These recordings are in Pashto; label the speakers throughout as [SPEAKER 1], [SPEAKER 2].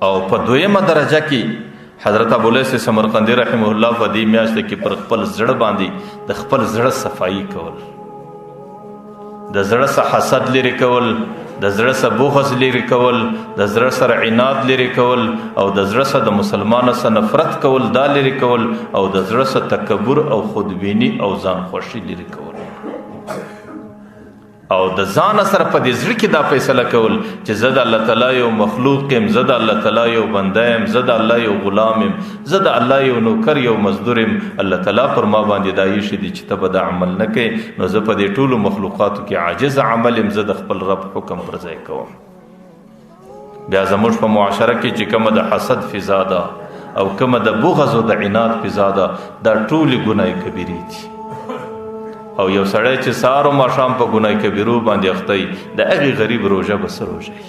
[SPEAKER 1] او په دویمه درجه کې حضرت ابولیس سمرقندی رحمه الله په دې میاشت کې پر خپل زړه باندې د خپل زړه صفائی کول، د زړه څخه حسد لري کول، د زړه څخه بغض لري کول، د زړه سره عناد لري کول، او د زړه څخه د مسلمان څخه نفرت کول دا لري کول، او د زړه څخه تکبر او خودبینی او ځان خوشي لري کول، او د ځان سره په دې زړه کې دا فیصله کول چې زه د الله تعالی یو مخلوق یم، زه د الله تعالی یو بنده یم، زه د الله یو غلام یم، زه د الله یو نوکر یو مزدور یم. الله تعالی پر ما باندې دا ایښي دي چې ته به دا عمل نه کوې، نو زه په دې ټولو مخلوقاتو کې عاجز عمل یم، زه د خپل رب حکم پر ځای کوم. بیا زموږ په معاشره کې چې کومه د حسد فضا ده او کومه د بغض او د عناد فضا ده، دا ټولې ګناه کبیرې دي. او یو سړی چې سهار او ماښام په ګناه کبیرو باندې اخته وي، د هغې غریب روژه به څه روژه وي؟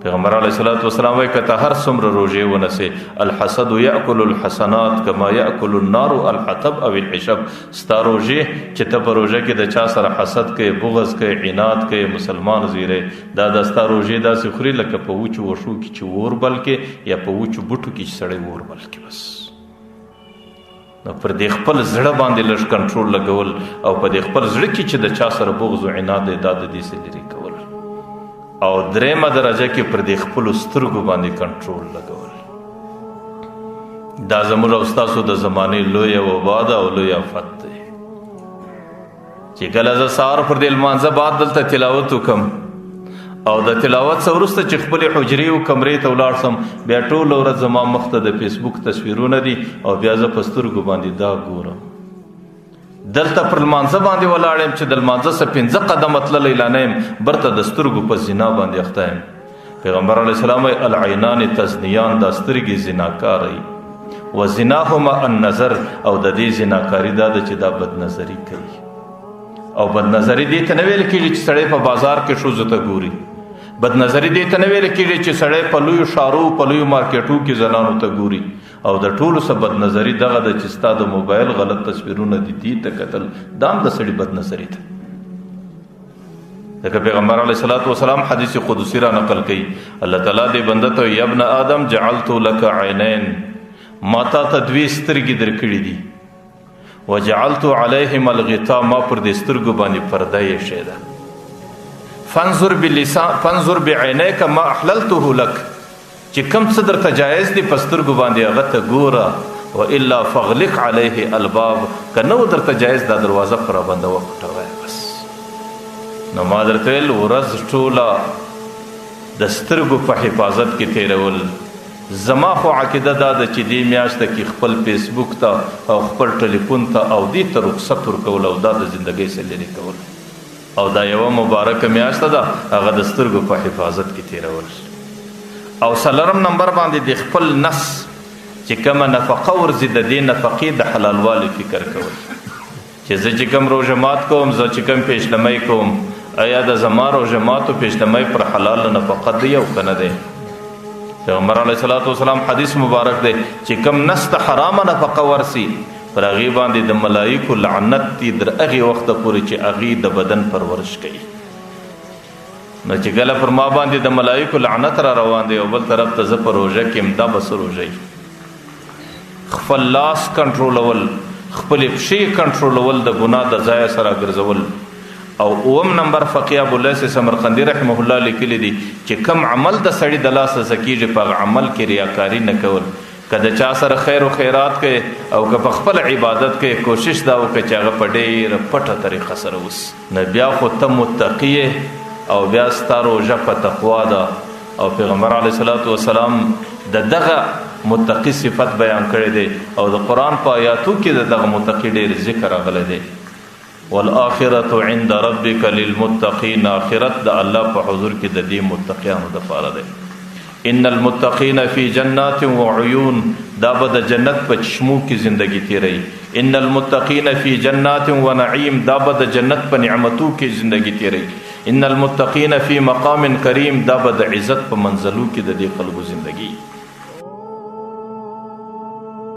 [SPEAKER 1] پیغمبر علیه الصلاة والسلام وایي که ته هر څومره روژې ونیسې، الحسد یأکل الحسنات کما یأکل النار الحطب او الحشب. ستا روژې چې ته په روژه کې د چا سره حسد کوې، بغض کوې، عناد کوې، مسلمان زیری، دا د ستا روژې داسې خوري لکه په وچو وښو کې چې اور بل کې، یا په وچو بوټو کې چې سړی اور بل کې. بس نو پر دې خپل زړه باندې لږ کنټرول لګول، او په دې خپل زړه کې چې د چا سره بغض او عناد دی دا د دې څخه لرې کول، او درېمه درجه کې پر دې خپلو سترګو باندې کنټرول لګول. دا زموږ او ستاسو د زمانې لویه وبا ده او لوی آفت دی چې کله زه سهار پر دې لمانځه بعد دلته تلاوت وکړم، او د تلاوت څخه وروسته چې خپلې حجرې او کمرې ته ولاړ سم، بیا ټوله ورځ زما مخ ته د فیسبوک تصویرونه دي، او بیا زه په سترګو باندې دا ګورم. دلته پر لمانځه باندې ولاړ یم چې د لمانځه څخه 5 قدمه تللی لا نه یم، برته د سترګو په زنا باندې اخته یم. پیغمبر علیه السلام وایي العینان تزنیان، دا سترګې زناکاره وي، و زناهما النظر، او د دې زناکاري دا ده چې دا بدنظري کوي. او بدنظري دې ته نه ویل کېږي چې سړی په بازار کې ښځو ته ګوري، بدنظري دې ته نه ویل کېږي چې سړی په لویو ښارو په لویو مارکیټو کې زنانو ته ګوري، او د ټولو څه بدنظري دغه ده چې ستا د موبایل غلط تصویرونه دي دې ته کتل، دا هم د سړي بدنظري ده. ځکه پیغمبر علیه الصلاة والسلام حدیث قدسی را نقل کوي، الله تعالی دې بنده ته یا ابن آدم جعلت لك عینین، ما تا ته 2 سترګې درکړي دي، وجعلت علیهم الغطاء، ما پر دې سترګو باندې پرده یې ایښې ده، فانظر بعینیک ما احللته لك، چې کوم څه درته جایز دي په سترګو باندې هغه ته ګوره، والا فاغلق علیه الباب، که نه درته جایز دا دروازه پر بنده وکټوئ. بس نو ما درته ویل ورځ ټوله د سترګو په حفاظت کې تیرول. زما خو عقیده دا ده چې دې میاشته کې خپل فیسبوک ته او خپل ټلیفون ته او دې ته رخصت ورکول، او دا د زندګۍ څخه لرې کول، او دا یوه مبارکه میاشته ده هغه د سترګو په حفاظت کې تیرول. او 4 نمبر باندې د خپل نفس چې کومه نفقه ورځي د دې نفقې د حلالوالي فکر کول، چې زه چې کوم روژه مات کوم، زه چې کوم پیشلمی کوم، آیا د زما روژه ماتو پیشلمی پر حلال نفقه دی او که نه دی؟ پیغمبر علیه الصلاة والسلام حدیث مبارک دی چې کوم نس ته حرامه نفقه ورسي، پر هغې باندې د ملایکو لعنت دي تر هغې وخته پورې چې هغې د بدن پرورش کوي. نو چې کله پر ما باندې د ملایکو لعنت را روان دی، او بل طرف ته زه په روژه کې یم، دا به څه روژه وي؟ خپل لاس کنټرولول، خپلې پښې کنټرولول، د ګناه د ځایه سره ګرځول. او 9 نمبر فقیه ابولیس سمرقندی رحمه الله لیکلی دی چې کم عمل د سړي د لاسه زکیږي په عمل کې ریاکاری نه کول، که د چا سره خیر و خیرات کوي او که په خپل عبادت کوي، کوشش دا وکړه چې هغه په ډېره پټه طریقه سره وسي. نو بیا خو ته متقی او بیا ستا روژه په تقوا ده، او پیغمبر علیه الصلاة والسلام د دغه متقی صفت بیان کړی دی، او د قرآن په آیاتو کې د دغه متقی ډېر ذکر راغلی دی. والآخرة عند ربك للمتقین، آخرت د الله په حضور کې د دې متقیانو دپاره دی. ان المتقین فی جنات وعیون، دا به د جنت په چشمو کې زندگی تیری. ان المتقین فی جنات ونعیم، دا به د جنت په نعمتو کې زندگی تیری. ان المتقین فی مقام کریم، دا به د عزت په منزلو کې د دې خلکو زندگی.